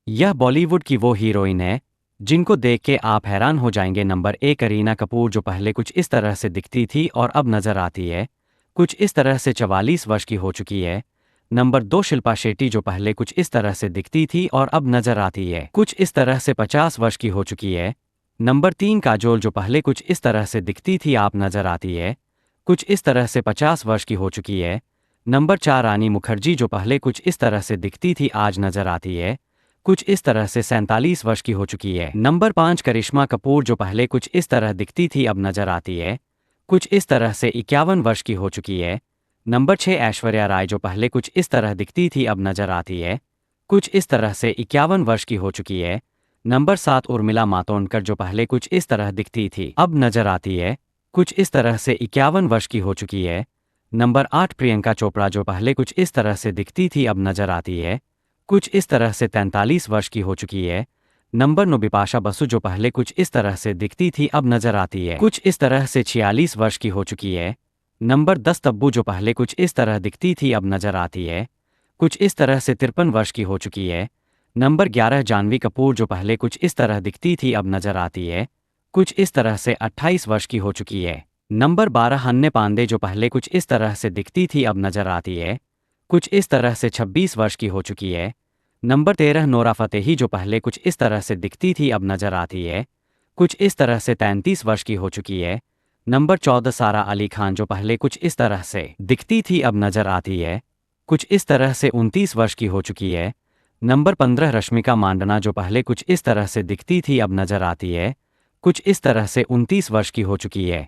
यह बॉलीवुड की वो हीरोइन है जिनको देख के आप हैरान हो जाएंगे। नंबर 1 करीना कपूर, जो पहले कुछ इस तरह से दिखती थी और अब नजर आती है कुछ इस तरह से 44 वर्ष की हो चुकी है। नंबर 2 शिल्पा शेट्टी, जो पहले कुछ इस तरह से दिखती थी और अब नजर आती है कुछ इस तरह से 50 वर्ष की हो चुकी है। नंबर 3 काजोल, जो पहले कुछ इस तरह से दिखती थी आप नजर आती है कुछ इस तरह से 50 वर्ष की हो चुकी है। नंबर 4 रानी मुखर्जी, जो पहले कुछ इस तरह से दिखती थी आज नजर आती है कुछ इस तरह से 47 वर्ष की हो चुकी है। नंबर 5 करिश्मा कपूर, जो पहले कुछ इस तरह दिखती थी अब नजर आती है कुछ इस तरह से 51 वर्ष की हो चुकी है। नंबर 6 ऐश्वर्या राय, जो पहले कुछ इस तरह दिखती थी अब नजर आती है कुछ इस तरह से 51 वर्ष की हो चुकी है। नंबर 7 उर्मिला मातोंडकर, जो पहले कुछ इस तरह दिखती थी अब नजर आती है कुछ इस तरह से 51 वर्ष की हो चुकी है। नंबर 8 प्रियंका चोपड़ा, जो पहले कुछ इस तरह से दिखती थी अब नजर आती है कुछ इस तरह से 43 वर्ष की हो चुकी है। नंबर 9 बिपाशा बसु, जो पहले कुछ इस तरह से दिखती थी अब नजर आती है कुछ इस तरह से 46 वर्ष की हो चुकी है। नंबर 10 तब्बू, जो पहले कुछ इस तरह दिखती थी अब नजर आती है कुछ इस तरह से 53 वर्ष की हो चुकी है। नंबर 11 जानवी कपूर, जो पहले कुछ इस तरह दिखती थी अब नजर आती है कुछ इस तरह से 28 वर्ष की हो चुकी है। नंबर 12 हन्ने पांडे, जो पहले कुछ इस तरह से दिखती थी अब नजर आती है कुछ इस तरह से 26 वर्ष की हो चुकी है। नंबर 13 नोरा फतेही, जो पहले कुछ इस तरह से दिखती थी अब नजर आती है कुछ इस तरह से 33 वर्ष की हो चुकी है। नंबर 14 सारा अली खान, जो पहले कुछ इस तरह से दिखती थी अब नजर आती है कुछ इस तरह से 29 वर्ष की हो चुकी है। नंबर 15 रश्मिका मांडना, जो पहले कुछ इस तरह से दिखती थी अब नजर आती है कुछ इस तरह से 29 वर्ष की हो चुकी है।